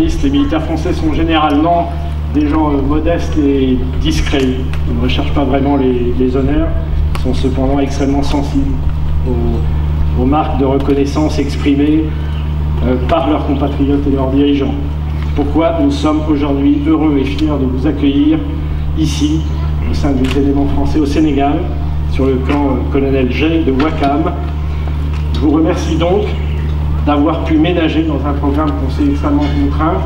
ministre, les militaires français sont généralement des gens modestes et discrets. Ils ne recherchent pas vraiment les honneurs. Ils sont cependant extrêmement sensibles aux marques de reconnaissance exprimées par leurs compatriotes et leurs dirigeants. Pourquoi nous sommes aujourd'hui heureux et fiers de vous accueillir ici, au sein des éléments français au Sénégal, sur le camp Colonel J de Ouakam. Je vous remercie donc d'avoir pu ménager dans un programme qu'on sait extrêmement contraint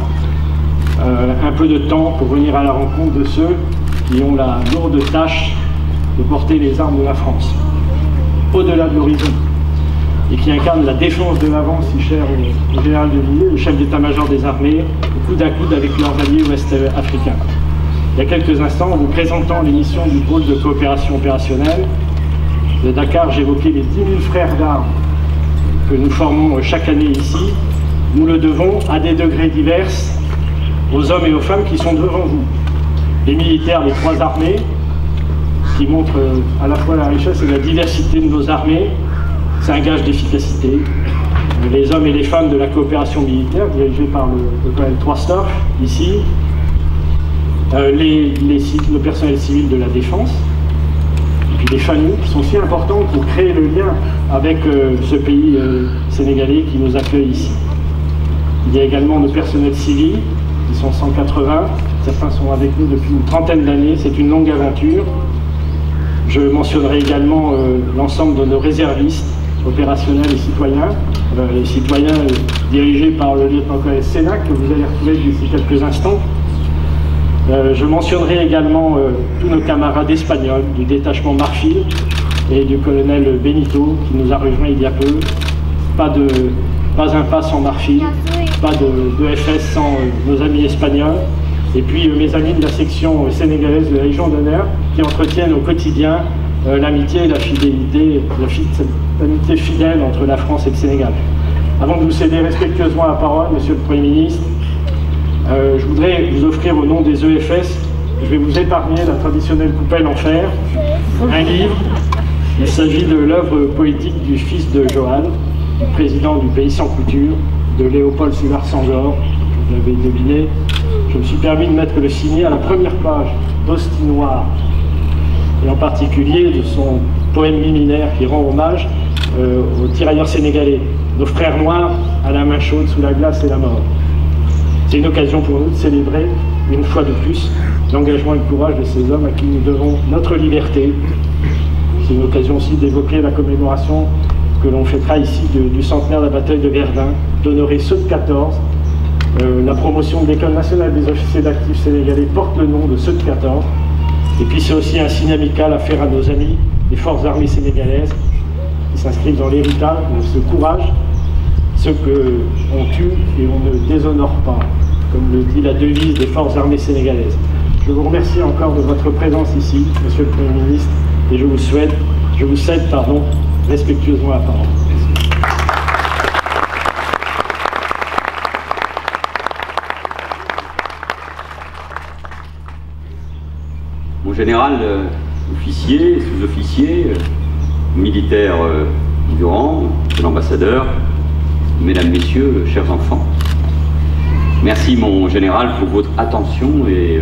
un peu de temps pour venir à la rencontre de ceux qui ont la lourde tâche de porter les armes de la France, au-delà de l'horizon, et qui incarnent la défense de l'avant si chère au général de Villiers, le chef d'état-major des armées, au coude à coude avec leurs alliés ouest-africains. Il y a quelques instants, en vous présentant les missions du pôle de coopération opérationnelle de Dakar, j'évoquais les 10 000 frères d'armes que nous formons chaque année ici. Nous le devons à des degrés divers aux hommes et aux femmes qui sont devant vous. Les militaires des trois armées, qui montrent à la fois la richesse et la diversité de nos armées, c'est un gage d'efficacité. Les hommes et les femmes de la coopération militaire, dirigés par le colonel Troisdorf, ici, le personnel civil de la défense, et puis les familles qui sont si importantes pour créer le lien avec ce pays sénégalais qui nous accueille ici. Il y a également nos personnels civils, qui sont 180, certains sont avec nous depuis une trentaine d'années, c'est une longue aventure. Je mentionnerai également l'ensemble de nos réservistes opérationnels et citoyens, les citoyens dirigés par le lieutenant-colonel Sénac, que vous allez retrouver d'ici quelques instants. Je mentionnerai également tous nos camarades espagnols du détachement Marfil et du colonel Benito qui nous a rejoints il y a peu. Pas un pas sans Marfil, pas de FS sans nos amis espagnols. Et puis mes amis de la section sénégalaise de la Légion d'honneur qui entretiennent au quotidien l'amitié et la fidélité, l'amitié fidèle entre la France et le Sénégal. Avant de vous céder respectueusement la parole, Monsieur le Premier ministre, je voudrais vous offrir au nom des EFS, je vais vous épargner la traditionnelle coupelle en fer, un livre. Il s'agit de l'œuvre poétique du fils de Johan, président du Pays sans couture, de Léopold Sédar Senghor. Vous l'avez deviné, je me suis permis de mettre le signet à la première page d'Hostie Noire, et en particulier de son poème liminaire qui rend hommage aux tirailleurs sénégalais, nos frères noirs à la main chaude sous la glace et la mort. C'est une occasion pour nous de célébrer, une fois de plus, l'engagement et le courage de ces hommes à qui nous devons notre liberté. C'est une occasion aussi d'évoquer la commémoration que l'on fêtera ici du centenaire de la bataille de Verdun, d'honorer ceux de 14. La promotion de l'École nationale des officiers d'actifs sénégalais porte le nom de ceux de 14. Et puis c'est aussi un signe amical à faire à nos amis des forces armées sénégalaises qui s'inscrivent dans l'héritage de ce courage, ceux qu'on tue et on ne déshonore pas, comme le dit la devise des forces armées sénégalaises. Je vous remercie encore de votre présence ici, Monsieur le Premier ministre, et je vous cède respectueusement la parole. Mon général, officier, sous-officier, militaire du rang, l'ambassadeur, mesdames, messieurs, chers enfants, merci mon général pour votre attention et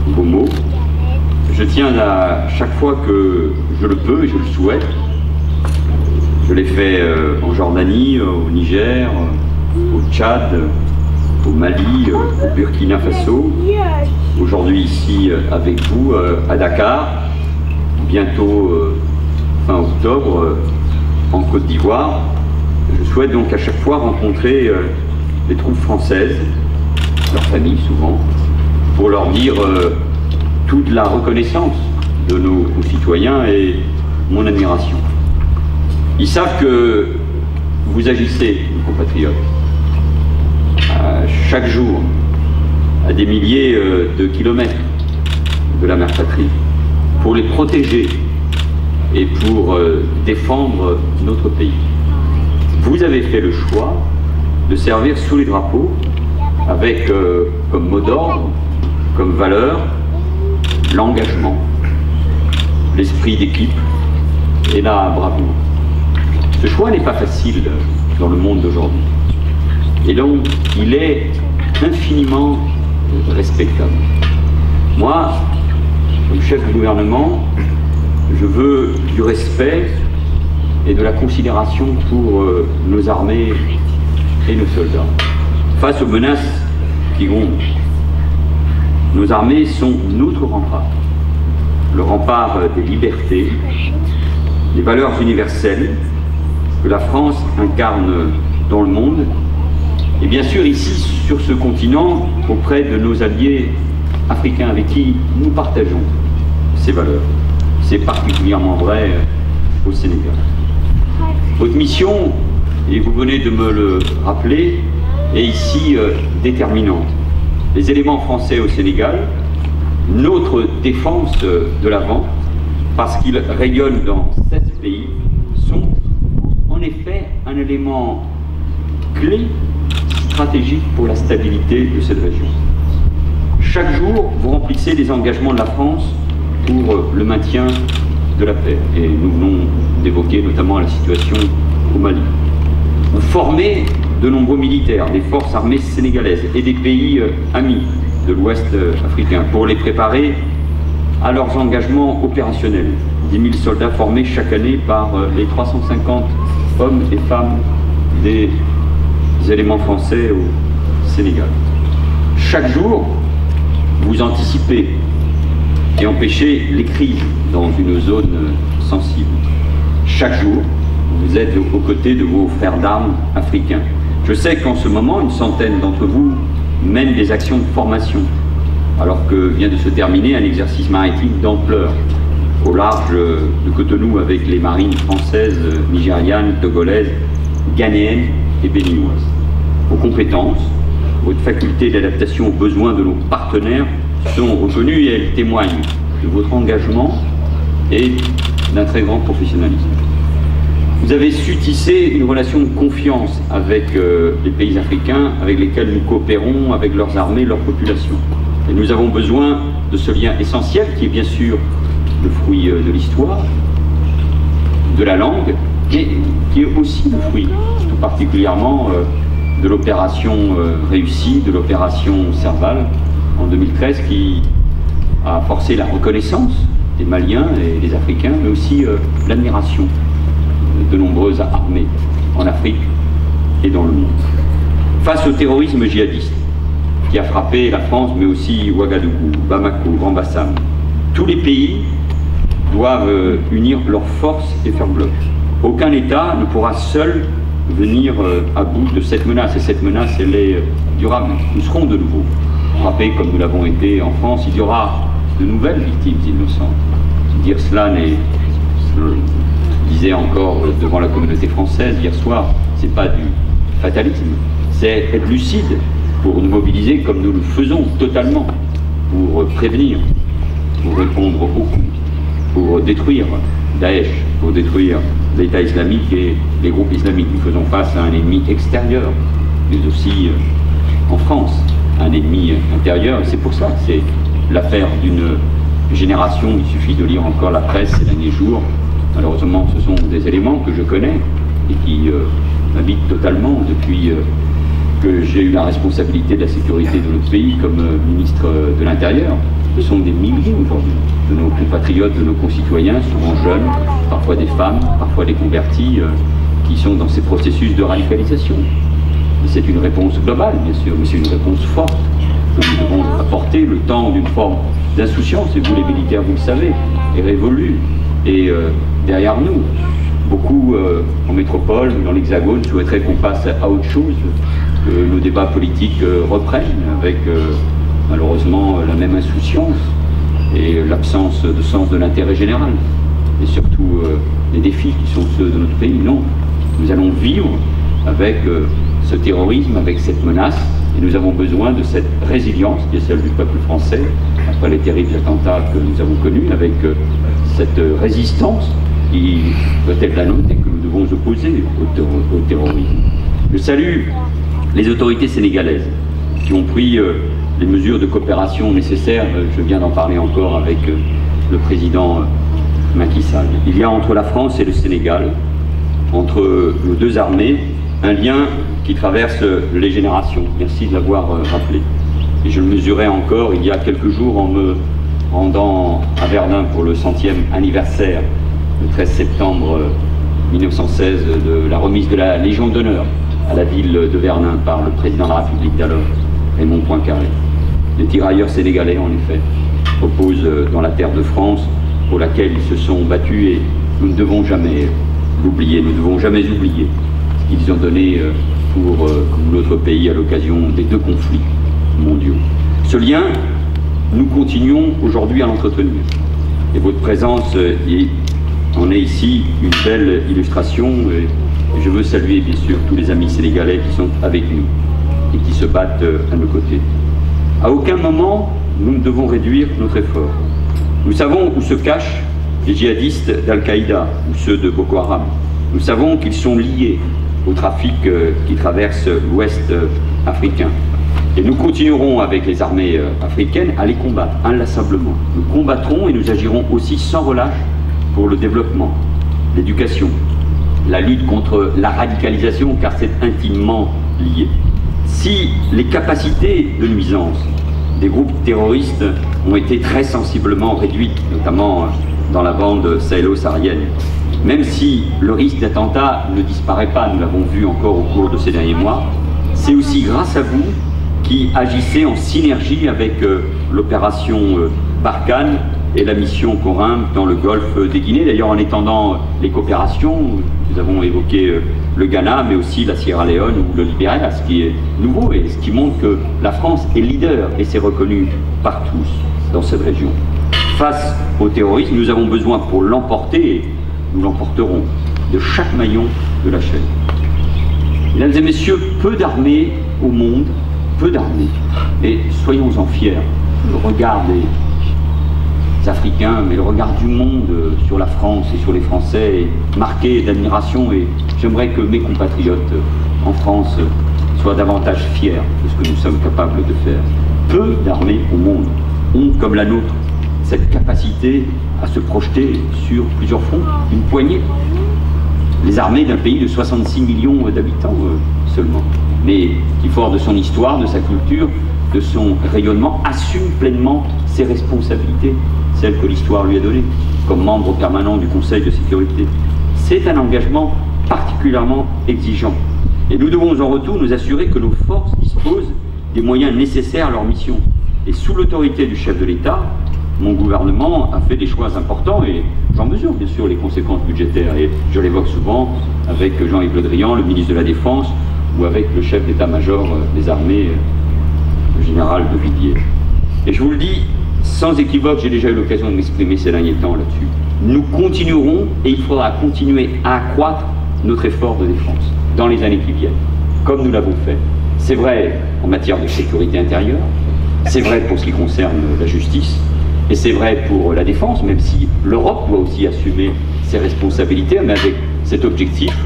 vos mots. Je tiens à chaque fois que je le peux et je le souhaite, je l'ai fait en Jordanie, au Niger, au Tchad, au Mali, au Burkina Faso, aujourd'hui ici avec vous à Dakar, bientôt fin octobre en Côte d'Ivoire. Je souhaite donc à chaque fois rencontrer les troupes françaises, leurs familles souvent, pour leur dire toute la reconnaissance de nos concitoyens et mon admiration. Ils savent que vous agissez, mes compatriotes, chaque jour, à des milliers de kilomètres de la mère patrie, pour les protéger et pour défendre notre pays. Vous avez fait le choix de servir sous les drapeaux avec comme mot d'ordre, comme valeur, l'engagement, l'esprit d'équipe et la bravoure. Ce choix n'est pas facile dans le monde d'aujourd'hui. Et donc, il est infiniment respectable. Moi, comme chef du gouvernement, je veux du respect et de la considération pour nos armées et nos soldats. Face aux menaces qui grondent, nos armées sont notre rempart. Le rempart des libertés, des valeurs universelles que la France incarne dans le monde, et bien sûr ici, sur ce continent, auprès de nos alliés africains avec qui nous partageons ces valeurs. C'est particulièrement vrai au Sénégal. Votre mission, et vous venez de me le rappeler, est ici déterminante. Les éléments français au Sénégal, notre défense de l'avant, parce qu'ils rayonnent dans 7 pays, sont en effet un élément clé stratégique pour la stabilité de cette région. Chaque jour, vous remplissez les engagements de la France pour le maintien de la paix. Et nous venons d'évoquer notamment la situation au Mali. Vous formez de nombreux militaires des forces armées sénégalaises et des pays amis de l'Ouest africain pour les préparer à leurs engagements opérationnels. 10 000 soldats formés chaque année par les 350 hommes et femmes des éléments français au Sénégal. Chaque jour, vous anticipez et empêchez les crises dans une zone sensible. Chaque jour, vous êtes aux côtés de vos frères d'armes africains. Je sais qu'en ce moment, une centaine d'entre vous mènent des actions de formation, alors que vient de se terminer un exercice maritime d'ampleur au large de Cotonou avec les marines françaises, nigérianes, togolaises, ghanéennes et béninoises. Vos compétences, votre faculté d'adaptation aux besoins de nos partenaires sont reconnues et elles témoignent de votre engagement et d'un très grand professionnalisme. Vous avez su tisser une relation de confiance avec les pays africains avec lesquels nous coopérons, avec leurs armées, leurs populations. Et nous avons besoin de ce lien essentiel qui est bien sûr le fruit de l'histoire, de la langue, et qui est aussi le fruit, tout particulièrement, de l'opération réussie, de l'opération Serval en 2013 qui a forcé la reconnaissance des Maliens et des Africains, mais aussi l'admiration de nombreuses armées en Afrique et dans le monde. Face au terrorisme djihadiste qui a frappé la France, mais aussi Ouagadougou, Bamako, Grand Bassam, tous les pays doivent unir leurs forces et faire bloc. Aucun État ne pourra seul venir à bout de cette menace, et cette menace, elle est durable. Nous serons de nouveau frappés comme nous l'avons été en France. Il y aura de nouvelles victimes innocentes. Dire cela n'est, je disais encore devant la communauté française hier soir, c'est pas du fatalisme, c'est être lucide pour nous mobiliser comme nous le faisons totalement, pour prévenir, pour répondre aux coups, pour détruire Daesh, pour détruire l'État islamique et les groupes islamiques. Nous faisons face à un ennemi extérieur, mais aussi en France, un ennemi intérieur. Et c'est pour ça que c'est l'affaire d'une génération. Il suffit de lire encore la presse ces derniers jours. Malheureusement, ce sont des éléments que je connais et qui m'habitent totalement depuis que j'ai eu la responsabilité de la sécurité de notre pays comme ministre de l'Intérieur. Ce sont des milliers aujourd'hui de nos compatriotes, de nos concitoyens, souvent jeunes, parfois des femmes, parfois des convertis, qui sont dans ces processus de radicalisation. C'est une réponse globale, bien sûr, mais c'est une réponse forte que nous devons apporter. Le temps d'une forme d'insouciance, et vous les militaires, vous le savez, est révolu. Et derrière nous, beaucoup en métropole, dans l'Hexagone, souhaiteraient qu'on passe à autre chose, que nos débats politiques reprennent avec malheureusement la même insouciance et l'absence de sens de l'intérêt général. Et surtout les défis qui sont ceux de notre pays. Non, nous allons vivre avec ce terrorisme, avec cette menace, et nous avons besoin de cette résilience qui est celle du peuple français, après les terribles attentats que nous avons connus, avec cette résistance qui doit être la nôtre et que nous devons opposer au terrorisme. Je salue les autorités sénégalaises qui ont pris les mesures de coopération nécessaires. Je viens d'en parler encore avec le président Macky Sall. Il y a entre la France et le Sénégal, entre nos deux armées, un lien qui traverse les générations. Merci de l'avoir rappelé. Et je le mesurais encore il y a quelques jours en me rendant à Verdun pour le 100e anniversaire, le 13 septembre 1916, de la remise de la Légion d'honneur à la ville de Verdun par le président de la République d'alors, Raymond Poincaré. Les tirailleurs sénégalais, en effet, reposent dans la terre de France pour laquelle ils se sont battus, et nous ne devons jamais l'oublier, nous ne devons jamais oublier ce qu'ils ont donné pour notre pays à l'occasion des 2 conflits mondiaux. Ce lien, nous continuons aujourd'hui à l'entretenir. Et votre présence en est ici une belle illustration. Et je veux saluer bien sûr tous les amis sénégalais qui sont avec nous et qui se battent à nos côtés. À aucun moment, nous ne devons réduire notre effort. Nous savons où se cachent les djihadistes d'Al-Qaïda ou ceux de Boko Haram. Nous savons qu'ils sont liés au trafic qui traverse l'Ouest africain. Et nous continuerons avec les armées africaines à les combattre inlassablement. Nous combattrons et nous agirons aussi sans relâche pour le développement, l'éducation, la lutte contre la radicalisation, car c'est intimement lié. Si les capacités de nuisance des groupes terroristes ont été très sensiblement réduites, notamment dans la bande sahélo-saharienne, même si le risque d'attentat ne disparaît pas, nous l'avons vu encore au cours de ces derniers mois, c'est aussi grâce à vous qui agissez en synergie avec l'opération Barkhane et la mission Corinne dans le golfe des Guinées, d'ailleurs en étendant les coopérations. Nous avons évoqué le Ghana, mais aussi la Sierra Leone ou le Libéria, ce qui est nouveau et ce qui montre que la France est leader, et c'est reconnu par tous dans cette région. Face au terrorisme, nous avons besoin pour l'emporter, et nous l'emporterons, de chaque maillon de la chaîne. Mesdames et messieurs, peu d'armées au monde, peu d'armées, et soyons-en fiers. Le regard des Africains, mais le regard du monde sur la France et sur les Français est marqué d'admiration, et j'aimerais que mes compatriotes en France soient davantage fiers de ce que nous sommes capables de faire. Peu d'armées au monde ont, comme la nôtre, cette capacité à se projeter sur plusieurs fronts, une poignée. Les armées d'un pays de 66 millions d'habitants seulement, mais qui, fort de son histoire, de sa culture, de son rayonnement, assume pleinement ses responsabilités, celles que l'histoire lui a données, comme membre permanent du Conseil de sécurité. C'est un engagement particulièrement exigeant. Et nous devons en retour nous assurer que nos forces disposent des moyens nécessaires à leur mission. Et sous l'autorité du chef de l'État, mon gouvernement a fait des choix importants, et j'en mesure bien sûr les conséquences budgétaires, et je l'évoque souvent avec Jean-Yves Le Drian, le ministre de la Défense, ou avec le chef d'état-major des armées, le général de Villiers. Et je vous le dis sans équivoque, j'ai déjà eu l'occasion de m'exprimer ces derniers temps là-dessus. Nous continuerons, et il faudra continuer à accroître notre effort de défense dans les années qui viennent, comme nous l'avons fait. C'est vrai en matière de sécurité intérieure, c'est vrai pour ce qui concerne la justice, et c'est vrai pour la défense, même si l'Europe doit aussi assumer ses responsabilités, mais avec cet objectif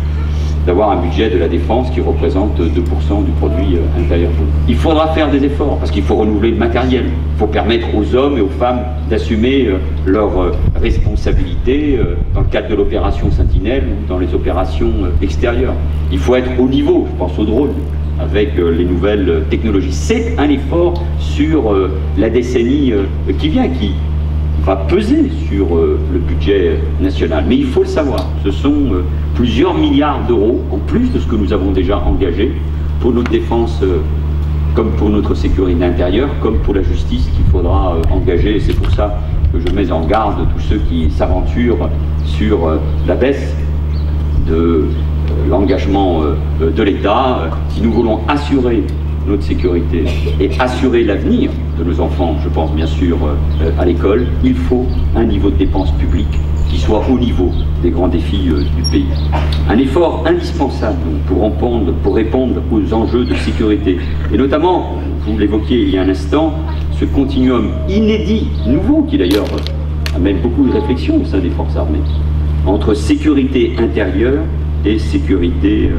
d'avoir un budget de la défense qui représente 2% du produit intérieur brut. Il faudra faire des efforts, parce qu'il faut renouveler le matériel. Il faut permettre aux hommes et aux femmes d'assumer leurs responsabilités dans le cadre de l'opération Sentinelle ou dans les opérations extérieures. Il faut être au niveau, je pense aux drones, avec les nouvelles technologies. C'est un effort sur la décennie qui vient, qui va peser sur le budget national. Mais il faut le savoir, ce sont plusieurs milliards d'euros, en plus de ce que nous avons déjà engagé, pour notre défense, comme pour notre sécurité intérieure, comme pour la justice qu'il faudra engager. Et c'est pour ça que je mets en garde tous ceux qui s'aventurent sur la baisse de l'engagement de l'État. Si nous voulons assurer notre sécurité et assurer l'avenir de nos enfants, je pense bien sûr à l'école, il faut un niveau de dépenses publiques qui soit au niveau des grands défis du pays. Un effort indispensable pour répondre aux enjeux de sécurité. Et notamment, vous l'évoquiez il y a un instant, ce continuum inédit, nouveau, qui d'ailleurs amène beaucoup de réflexion au sein des forces armées, entre sécurité intérieure et sécurité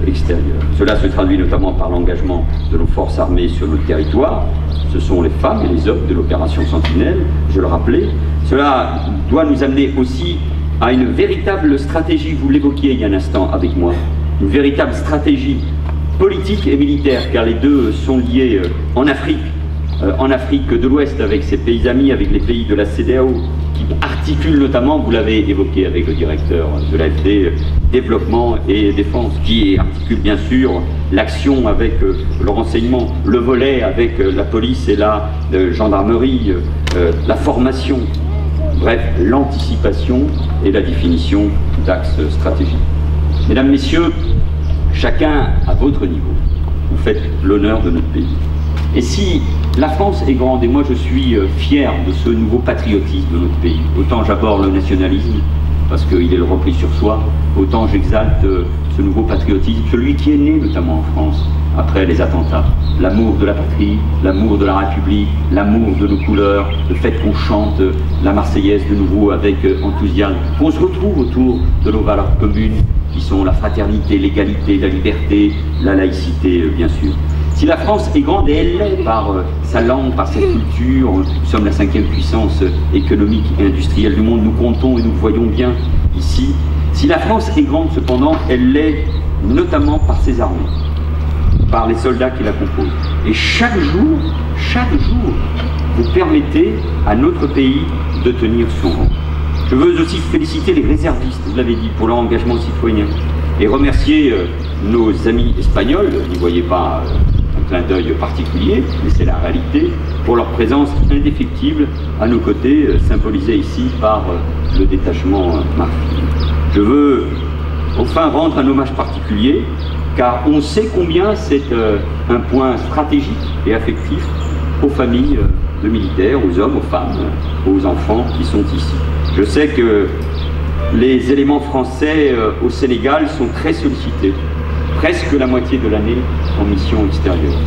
extérieure. Cela se traduit notamment par l'engagement de nos forces armées sur notre territoire. Ce sont les femmes et les hommes de l'opération Sentinelle, je le rappelais. Cela doit nous amener aussi à une véritable stratégie, vous l'évoquiez il y a un instant avec moi, une véritable stratégie politique et militaire, car les deux sont liés en Afrique de l'Ouest, avec ses pays amis, avec les pays de la CEDEAO, qui articulent notamment, vous l'avez évoqué avec le directeur de l'AFD, développement et défense, qui articule bien sûr l'action avec le renseignement, le volet avec la police et la gendarmerie, la formation, bref, l'anticipation et la définition d'axes stratégiques. Mesdames, Messieurs, chacun à votre niveau, vous faites l'honneur de notre pays. Et si la France est grande, et moi je suis fier de ce nouveau patriotisme de notre pays, autant j'aborde le nationalisme, parce qu'il est le repli sur soi, autant j'exalte ce nouveau patriotisme, celui qui est né notamment en France, après les attentats. L'amour de la patrie, l'amour de la République, l'amour de nos couleurs, le fait qu'on chante la Marseillaise de nouveau avec enthousiasme, qu'on se retrouve autour de nos valeurs communes, qui sont la fraternité, l'égalité, la liberté, la laïcité, bien sûr. Si la France est grande, et elle l'est par sa langue, par sa culture, nous sommes la 5e puissance économique et industrielle du monde, nous comptons et nous voyons bien ici. Si la France est grande, cependant, elle l'est notamment par ses armées, par les soldats qui la composent. Et chaque jour, vous permettez à notre pays de tenir son rang. Je veux aussi féliciter les réservistes, vous l'avez dit, pour leur engagement citoyen, et remercier nos amis espagnols, n'y voyez pas un clin d'œil particulier, mais c'est la réalité, pour leur présence indéfectible à nos côtés, symbolisée ici par le détachement maritime. Je veux enfin rendre un hommage particulier, car on sait combien c'est un point stratégique et affectif aux familles de militaires, aux hommes, aux femmes, aux enfants qui sont ici. Je sais que les éléments français au Sénégal sont très sollicités, presque la moitié de l'année en mission extérieure.